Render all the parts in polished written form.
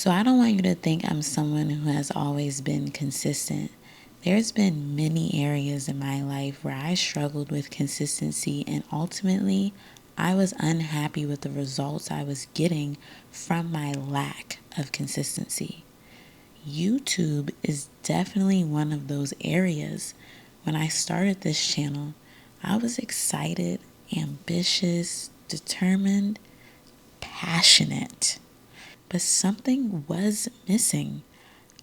So I don't want you to think I'm someone who has always been consistent. There's been many areas in my life where I struggled with consistency, and ultimately I was unhappy with the results I was getting from my lack of consistency. YouTube is definitely one of those areas. When I started this channel, I was excited, ambitious, determined, passionate. But something was missing.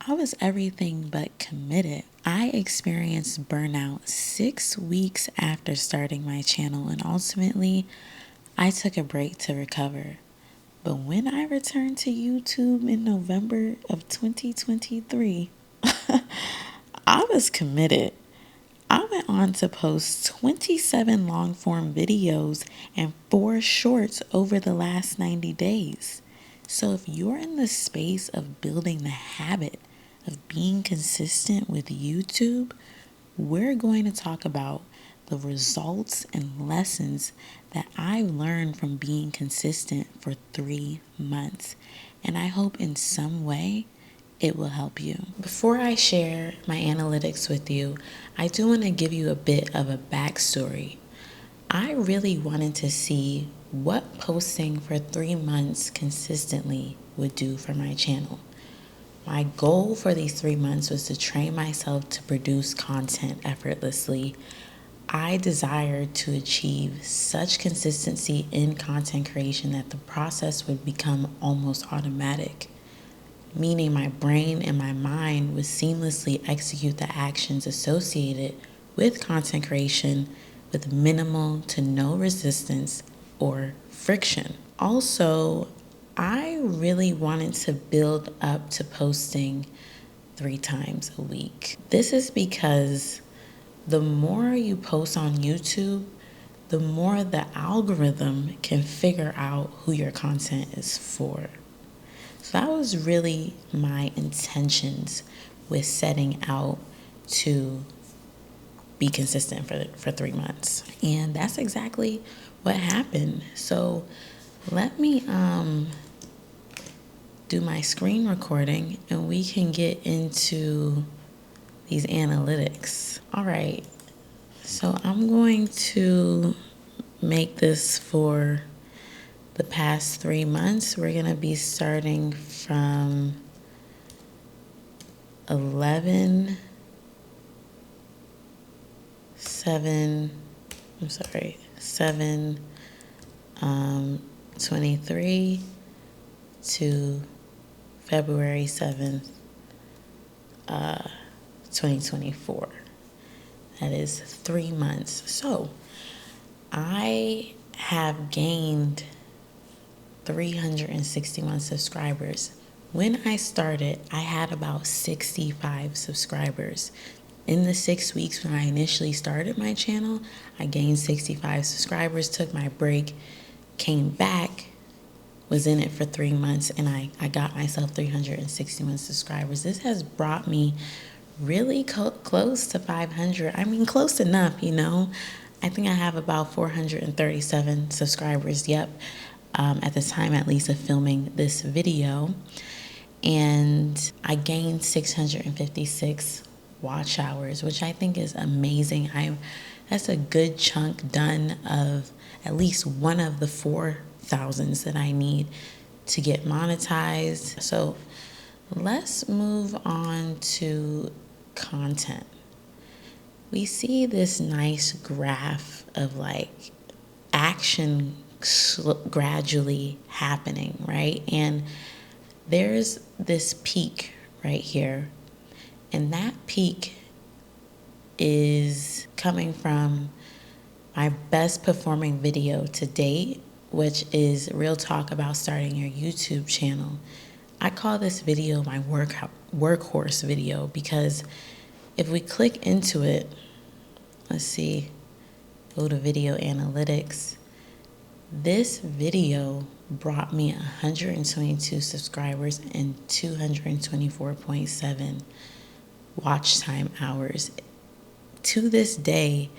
I was everything but committed. I experienced burnout 6 weeks after starting my channel, and ultimately, I took a break to recover. But when I returned to YouTube in November of 2023, I was committed. I went on to post 27 long form videos and 4 shorts over the last 90 days. So if you're in the space of building the habit of being consistent with YouTube, we're going to talk about the results and lessons that I learned from being consistent for 3 months. And I hope in some way it will help you. Before I share my analytics with you, I do want to give you a bit of a backstory. I really wanted to see what posting for 3 months consistently would do for my channel. My goal for these 3 months was to train myself to produce content effortlessly. I desired to achieve such consistency in content creation that the process would become almost automatic, meaning my brain and my mind would seamlessly execute the actions associated with content creation with minimal to no resistance or friction. Also, I really wanted to build up to posting 3 times a week. This is because the more you post on YouTube, the more the algorithm can figure out who your content is for. So that was really my intentions with setting out to be consistent for 3 months. And that's exactly what happened. So let me do my screen recording and we can get into these analytics. All right. So I'm going to make this for the past 3 months. We're going to be starting from 11 7 7 23 to February 7th 2024. That is 3 months. So I have gained 361 subscribers. When I started, I had about 65 subscribers. In the 6 weeks when I initially started my channel, I gained 65 subscribers, took my break, came back, was in it for 3 months, and I got myself 361 subscribers. This has brought me really close to 500. I mean, close enough, you know. I think I have about 437 subscribers, at the time at least of filming this video. And I gained 656 watch hours, which I think is amazing. That's a good chunk done of at least one of the 4,000s that I need to get monetized. So let's move on to content. We see this nice graph of like action gradually happening, right? And there's this peak right here. And that peak is coming from my best performing video to date, which is Real Talk About Starting Your YouTube Channel. I call this video my workhorse video because if we click into it, let's see, go to video analytics. This video brought me 122 subscribers and 224.7 watch time hours. To this day,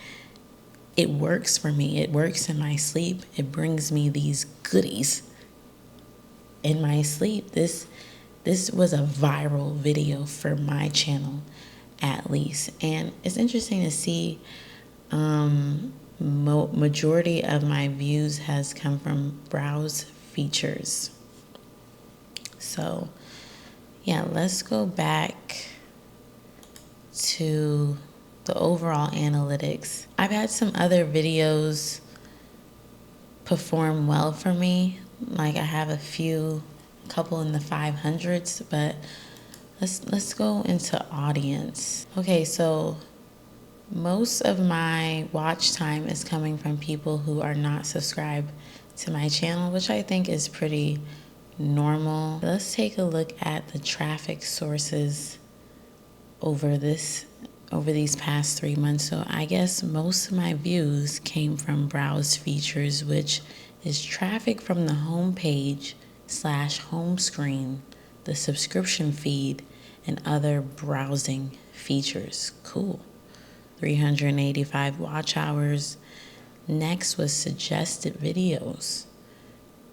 it works for me. It works in my sleep. It brings me these goodies in my sleep. This This was a viral video for my channel, at least. And it's interesting to see majority of my views has come from browse features. So yeah, let's go back to the overall analytics. I've had some other videos perform well for me. Like I have a couple in the 500s, but let's go into audience. Okay, so most of my watch time is coming from people who are not subscribed to my channel, which I think is pretty normal. Let's take a look at the traffic sources over these past 3 months. So I guess most of my views came from browse features, which is traffic from the home page / home screen, the subscription feed, and other browsing features. Cool. 385 watch hours. Next was suggested videos.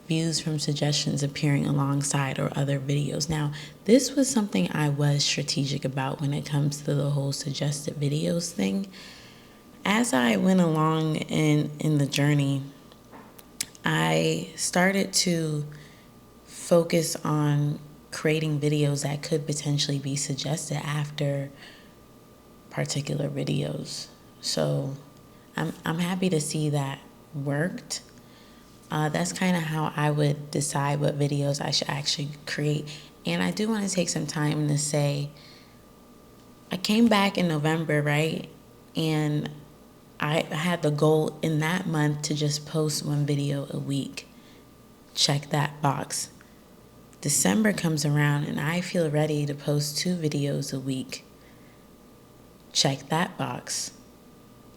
Views from suggestions appearing alongside or other videos. Now, this was something I was strategic about when it comes to the whole suggested videos thing. As I went along in the journey, I started to focus on creating videos that could potentially be suggested after particular videos. So I'm happy to see that worked. That's kind of how I would decide what videos I should actually create. And I do want to take some time to say, I came back in November, right? And I had the goal in that month to just post 1 video a week. Check that box. December comes around and I feel ready to post 2 videos a week. Check that box.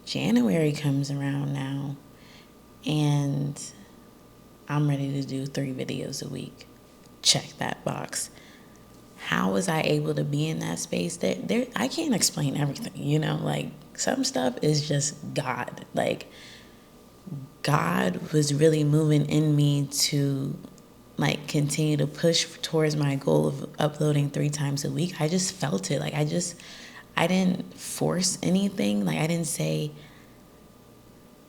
January comes around now and I'm ready to do 3 videos a week. Check that box. How was I able to be in that space? There, I can't explain everything, like some stuff is just God. Like God was really moving in me to like continue to push towards my goal of uploading 3 times a week. I just felt it. Like I didn't force anything. Like I didn't say,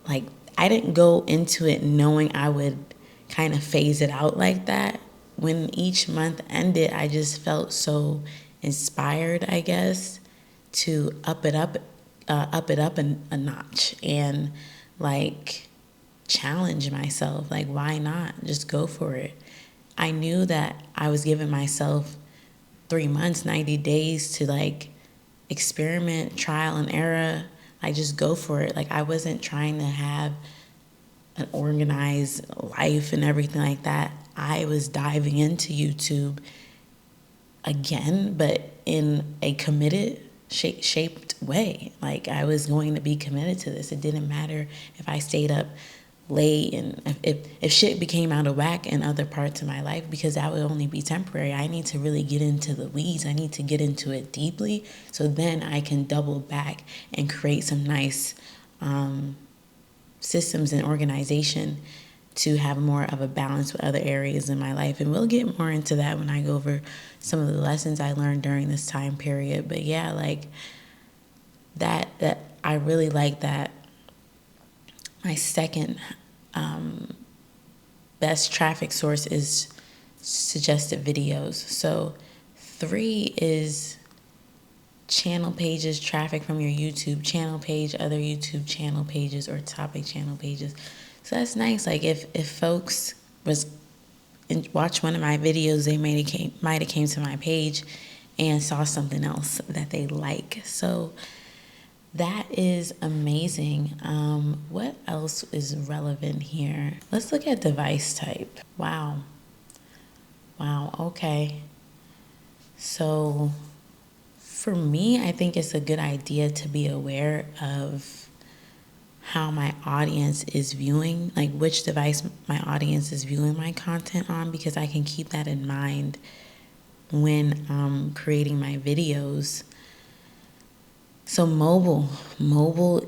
like I didn't go into it knowing I would kind of phase it out like that. When each month ended, I just felt so inspired, I guess, to up it up a notch and like challenge myself. Like, why not? Just go for it. I knew that I was giving myself 3 months, 90 days to like experiment, trial and error. Like just go for it. Like I wasn't trying to have an organized life and everything like that. I was diving into YouTube again, but in a committed, shaped way. Like I was going to be committed to this. It didn't matter if I stayed up late and if shit became out of whack in other parts of my life, because that would only be temporary. I need to really get into the weeds. I need to get into it deeply so then I can double back and create some nice systems and organization to have more of a balance with other areas in my life. And we'll get more into that when I go over some of the lessons I learned during this time period. But yeah, like that I really like that. My second best traffic source is suggested videos. So 3 is channel pages, traffic from your YouTube channel page, other YouTube channel pages, or topic channel pages. So that's nice. Like if folks watch one of my videos, they might have came to my page and saw something else that they like. So that is amazing. What else is relevant here? Let's look at device type. Wow. Okay. So for me, I think it's a good idea to be aware of how my audience is viewing, like which device my audience is viewing my content on, because I can keep that in mind when creating my videos. So mobile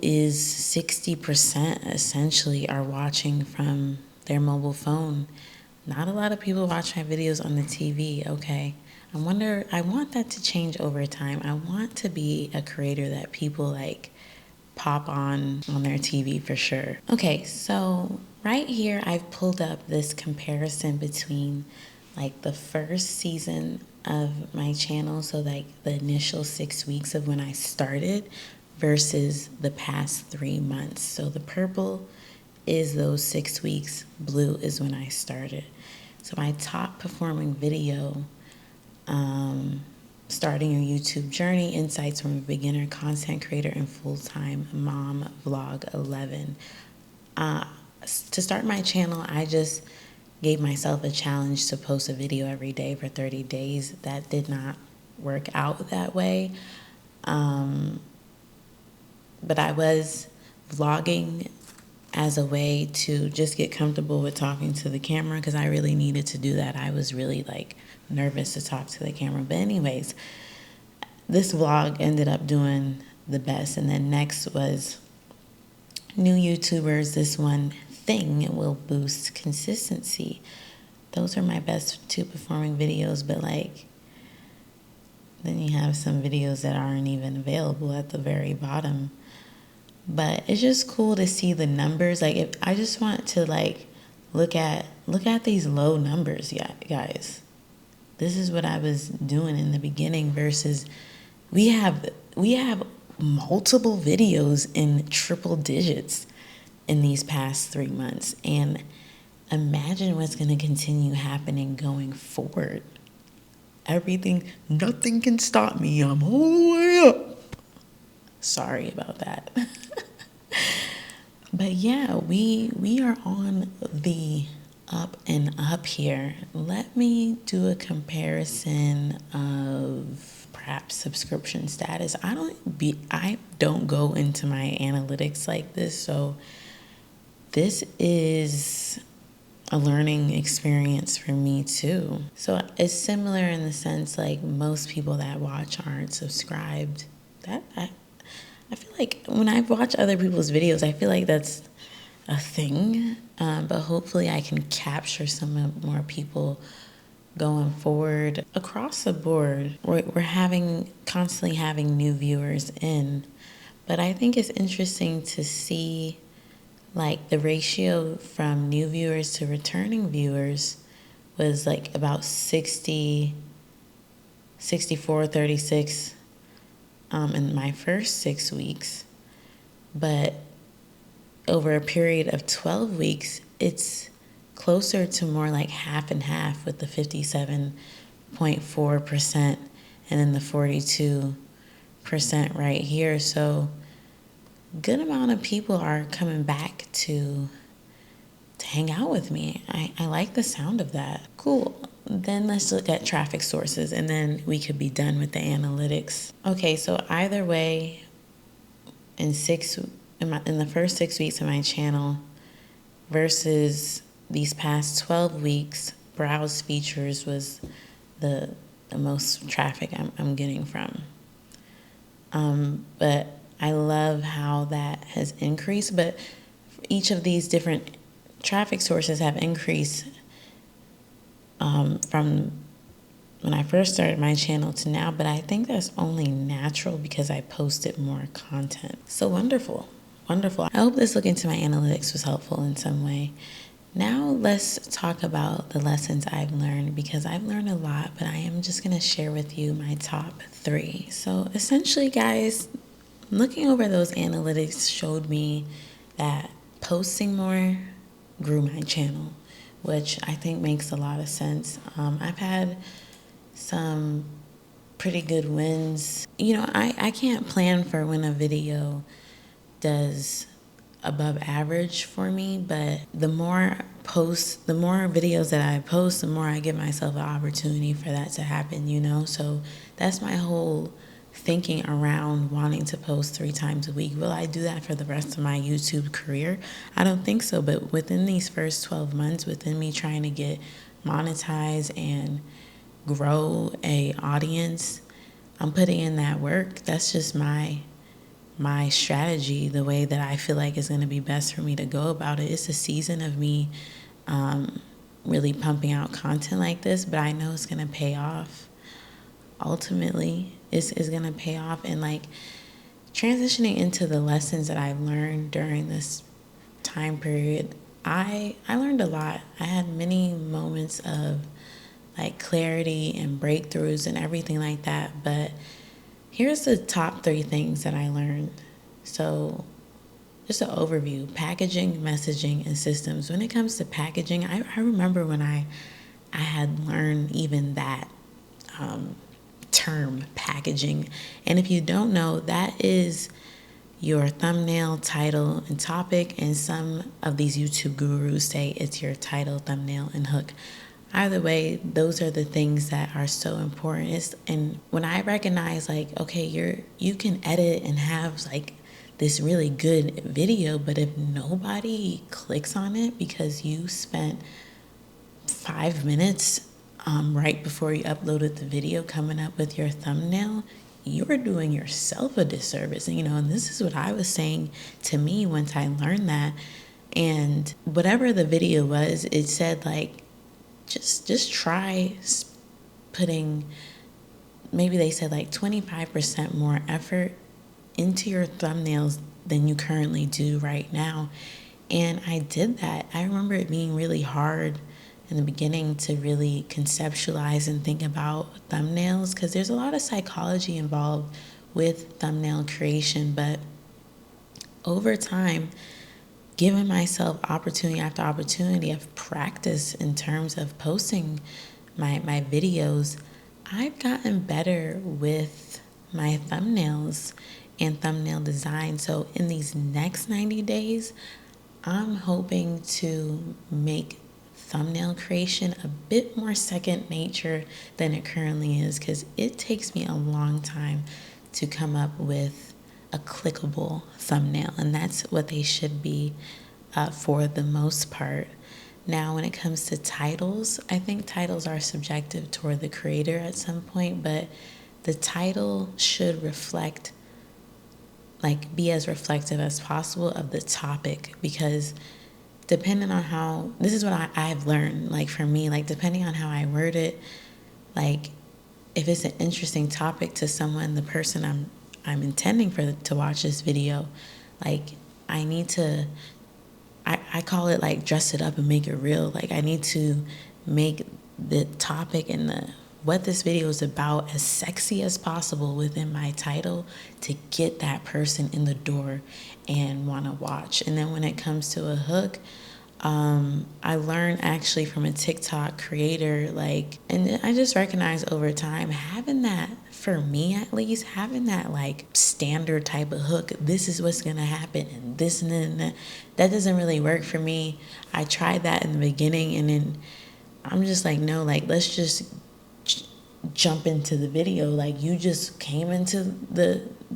is 60% essentially are watching from their mobile phone. Not a lot of people watch my videos on the TV, okay? I want that to change over time. I want to be a creator that people like pop on their TV for sure. Okay, so right here I've pulled up this comparison between like the first season of my channel, so like the initial 6 weeks of when I started versus the past 3 months. So the purple is those 6 weeks, blue is when I started. So my top performing video, starting your YouTube journey, insights from a beginner content creator and full-time mom, vlog 11. To start my channel, I just gave myself a challenge to post a video every day for 30 days. That did not work out that way. But I was vlogging as a way to just get comfortable with talking to the camera, because I really needed to do that. I was really like nervous to talk to the camera. But anyways, this vlog ended up doing the best. And then next was new YouTubers. This one thing will boost consistency. Those are my best 2 performing videos, but like then you have some videos that aren't even available at the very bottom. But it's just cool to see the numbers. Like, if I just want to like look at these low numbers, yeah, guys. This is what I was doing in the beginning versus we have multiple videos in triple digits in these past 3 months, and imagine what's going to continue happening going forward. Nothing can stop me. I'm all the way up. Sorry about that. But yeah, we are on the up and up here. Let me do a comparison of perhaps subscription status. I don't go into my analytics like this, so this is a learning experience for me too. So it's similar in the sense like most people that watch aren't subscribed. I feel like when I watch other people's videos, I feel like that's a thing. But hopefully I can capture some more people going forward across the board. We're constantly having new viewers in. But I think it's interesting to see like the ratio from new viewers to returning viewers was like about 60, 64, 36 in my first 6 weeks. But over a period of 12 weeks, it's closer to more like half and half, with the 57.4% and then the 42% right here. So good amount of people are coming back to hang out with me. I like the sound of that. Cool. Then let's look at traffic sources, and then we could be done with the analytics. Okay, so either way, in the first 6 weeks of my channel versus these past 12 weeks, browse features was the most traffic I'm getting from. But I love how that has increased, but each of these different traffic sources have increased from when I first started my channel to now, but I think that's only natural because I posted more content. So wonderful. Wonderful. I hope this look into my analytics was helpful in some way. Now let's talk about the lessons I've learned, because I've learned a lot, but I am just going to share with you my top 3. So essentially, guys, looking over those analytics showed me that posting more grew my channel, which I think makes a lot of sense. I've had some pretty good wins. You know, I can't plan for when a video does above average for me, but the more videos that I post, the more I give myself an opportunity for that to happen, you know? So that's my whole thinking around wanting to post 3 times a week. Will I do that for the rest of my YouTube career? I don't think so, but within these first 12 months, within me trying to get monetized and grow a audience, I'm putting in that work. That's just my strategy, the way that I feel like is going to be best for me to go about it. It's a season of me really pumping out content like this, but I know it's going to pay off. ultimately is going to pay off. And like transitioning into the lessons that I've learned during this time period, I learned a lot. I had many moments of like clarity and breakthroughs and everything like that. But here's the top 3 things that I learned. So just an overview: packaging, messaging, and systems. When it comes to packaging, I remember when I had learned even that term, packaging. And if you don't know, that is your thumbnail, title, and topic. And some of these YouTube gurus say it's your title, thumbnail, and hook. Either way, those are the things that are so important. And when I recognize like, okay, you can edit and have like this really good video, but if nobody clicks on it because you spent 5 minutes right before you uploaded the video coming up with your thumbnail, you're doing yourself a disservice. And, and this is what I was saying to me once I learned that. And whatever the video was, it said like, just try putting, maybe they said like 25% more effort into your thumbnails than you currently do right now. And I did that. I remember it being really hard in the beginning to really conceptualize and think about thumbnails, because there's a lot of psychology involved with thumbnail creation. But over time, giving myself opportunity after opportunity of practice in terms of posting my videos, I've gotten better with my thumbnails and thumbnail design. So in these next 90 days, I'm hoping to make thumbnail creation a bit more second nature than it currently is, because it takes me a long time to come up with a clickable thumbnail, and that's what they should be for the most part. Now, when it comes to titles, I think titles are subjective toward the creator at some point, but the title should reflect, like, be as reflective as possible of the topic, because depending on how, this is what I've learned, like for me, like depending on how I word it, like if it's an interesting topic to someone, the person I'm intending to watch this video, like I need to, I call it like dress it up and make it real. Like I need to make the topic and what this video is about as sexy as possible within my title to get that person in the door and want to watch. And then when it comes to a hook, I learned actually from a TikTok creator, like, and I just recognized over time, having that, for me at least, having that like standard type of hook, this is what's going to happen and this and then that doesn't really work for me. I tried that in the beginning, and then I'm just like, no, like, let's just jump into the video. Like, you just came into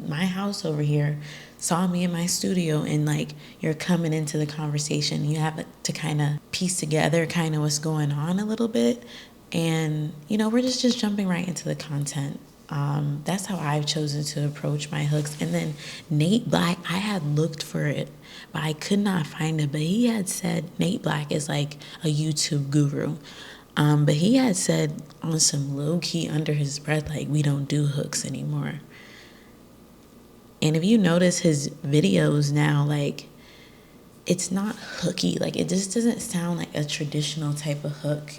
my house over here, saw me in my studio, and like you're coming into the conversation. You have to kind of piece together kind of what's going on a little bit, and we're just jumping right into the content. That's how I've chosen to approach my hooks. And then Nate Black, I had looked for it, but I could not find it. But he had said, Nate Black is like a YouTube guru. But he had said on some low-key under his breath, like, we don't do hooks anymore. And if you notice his videos now, like, it's not hooky. Like, it just doesn't sound like a traditional type of hook,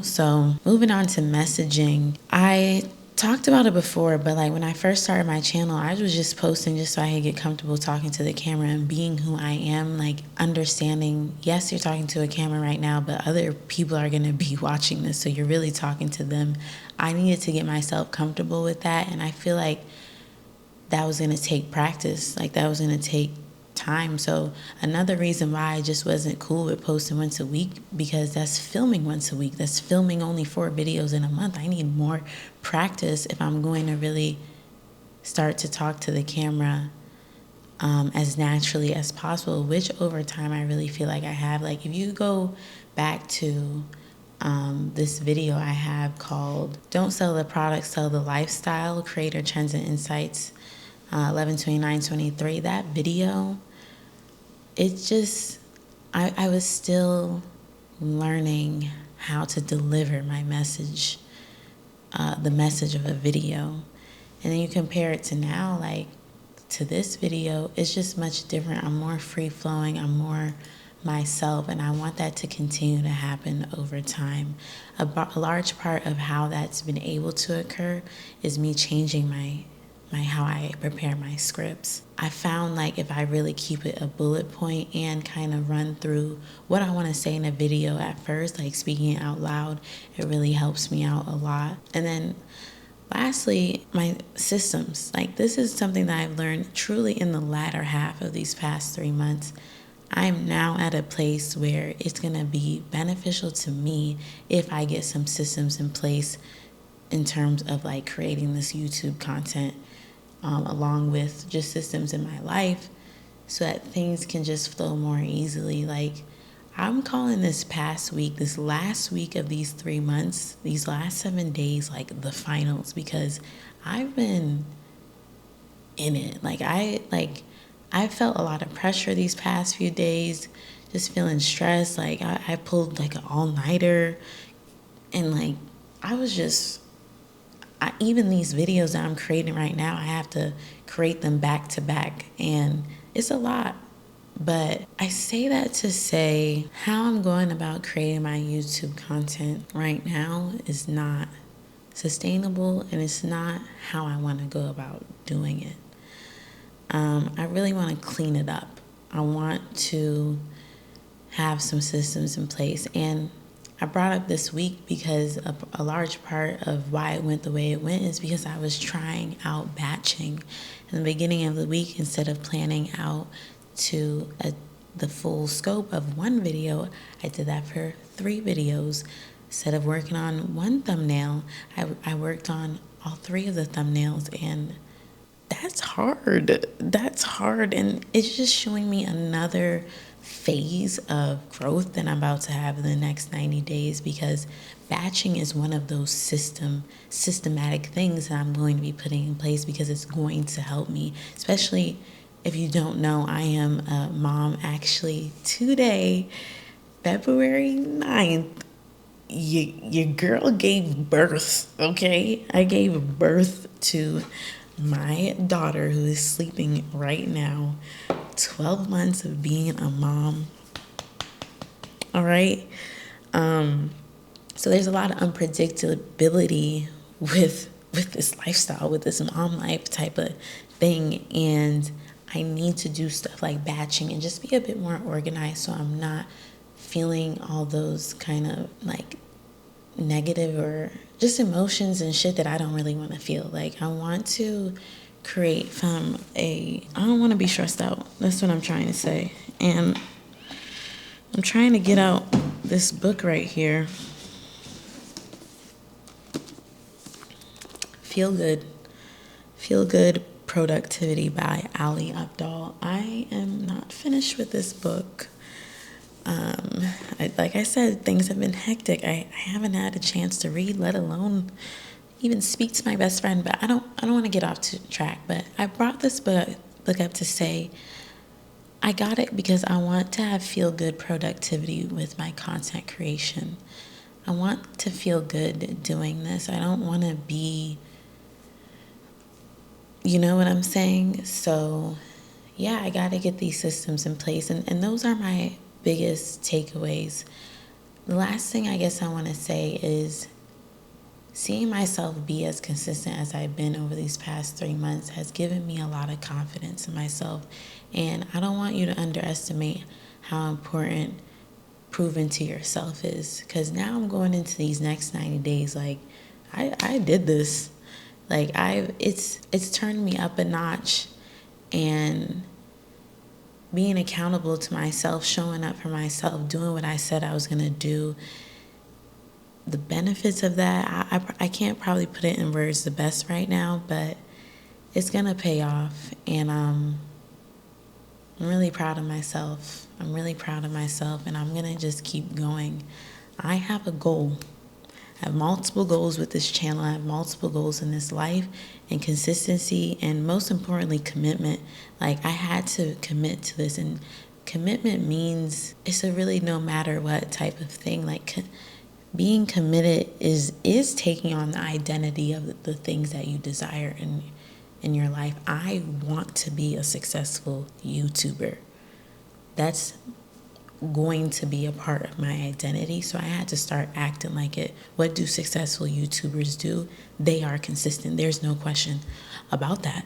So moving on to messaging, I talked about it before, but like when I first started my channel, I was just posting just so I could get comfortable talking to the camera and being who I am, like understanding, yes, you're talking to a camera right now, but other people are going to be watching this, so you're really talking to them. I needed to get myself comfortable with that, and I feel like that was going to take practice, like that was going to take time. So another reason why I just wasn't cool with posting once a week, because that's filming once a week. That's filming only 4 videos in a month. I need more practice if I'm going to really start to talk to the camera as naturally as possible, which over time I really feel like I have. Like if you go back to this video I have called Don't Sell the Product, Sell the Lifestyle, Creator Trends and Insights, 11/29/23, that video, it's just, I was still learning how to deliver my message the message of a video. And then you compare it to now, like to this video, it's just much different. I'm more free flowing, I'm more myself, and I want that to continue to happen over time. A large part of how that's been able to occur is me changing my how I prepare my scripts. I found like if I really keep it a bullet point and kind of run through what I want to say in a video at first, like speaking it out loud, it really helps me out a lot. And then lastly, my systems. Like this is something that I've learned truly in the latter half of these past 3 months. I'm now at a place where it's going to be beneficial to me if I get some systems in place in terms of like creating this YouTube content, along with just systems in my life so that things can just flow more easily. Like I'm calling this past week, this last week of these 3 months, these last 7 days, like the finals, because I've been in it. I felt a lot of pressure these past few days, just feeling stressed. Like I pulled like an all-nighter, and like I was just, even these videos that I'm creating right now, I have to create them back to back, and it's a lot. But I say that to say how I'm going about creating my YouTube content right now is not sustainable, and it's not how I want to go about doing it. I really want to clean it up. I want to have some systems in place. And I brought up this week because a large part of why it went the way it went is because I was trying out batching in the beginning of the week. Instead of planning out to the full scope of one video, I did that for 3 videos. Instead of working on one thumbnail, I worked on all 3 of the thumbnails, and that's hard. That's hard. And it's just showing me another phase of growth that I'm about to have in the next 90 days, because batching is one of those systematic things that I'm going to be putting in place, because it's going to help me. Especially if you don't know, I am a mom actually today, February 9th. Your girl gave birth, okay? I gave birth to my daughter, who is sleeping right now. 12 months of being a mom. All right. So there's a lot of unpredictability with this lifestyle, with this mom life type of thing. And I need to do stuff like batching and just be a bit more organized, so I'm not feeling all those kind of like negative or just emotions and shit that I don't really want to feel. Like I want to create I don't want to be stressed out. That's what I'm trying to say. And I'm trying to get out this book right here. Feel Good Productivity by Ali Abdaal. I am not finished with this book. Like I said, things have been hectic. I haven't had a chance to read, let alone even speak to my best friend. But I don't want to get off track. But I brought this book up to say I got it because I want to have feel good productivity with my content creation. I want to feel good doing this. I don't want to be, you know what I'm saying? So yeah, I got to get these systems in place. And those are my biggest takeaways. The last thing I guess I want to say is seeing myself be as consistent as I've been over these past 3 months has given me a lot of confidence in myself. And I don't want you to underestimate how important proving to yourself is, because now I'm going into these next 90 days like I did this. Like it's turned me up a notch, and being accountable to myself, showing up for myself, doing what I said I was going to do. The benefits of that, I can't probably put it in words the best right now, but it's going to pay off. And I'm really proud of myself. I'm really proud of myself, and I'm going to just keep going. I have a goal. I have multiple goals with this channel. I have multiple goals in this life, and consistency, and most importantly, commitment. Like I had to commit to this, and commitment means it's a really no matter what type of thing. Like being committed is taking on the identity of the things that you desire in your life. I want to be a successful YouTuber. That's going to be a part of my identity. So I had to start acting like it. What do successful YouTubers do? They are consistent. There's no question about that.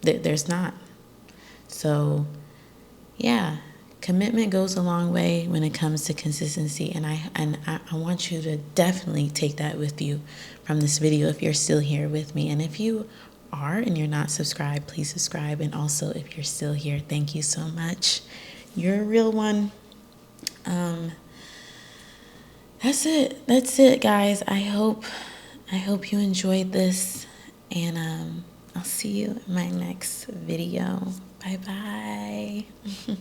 There's not. So yeah, commitment goes a long way when it comes to consistency, and I want you to definitely take that with you from this video if you're still here with me. And if you are and you're not subscribed, please subscribe. And also, if you're still here, thank you so much. You're a real one. That's it, guys. I hope you enjoyed this, and I'll see you in my next video. Bye bye.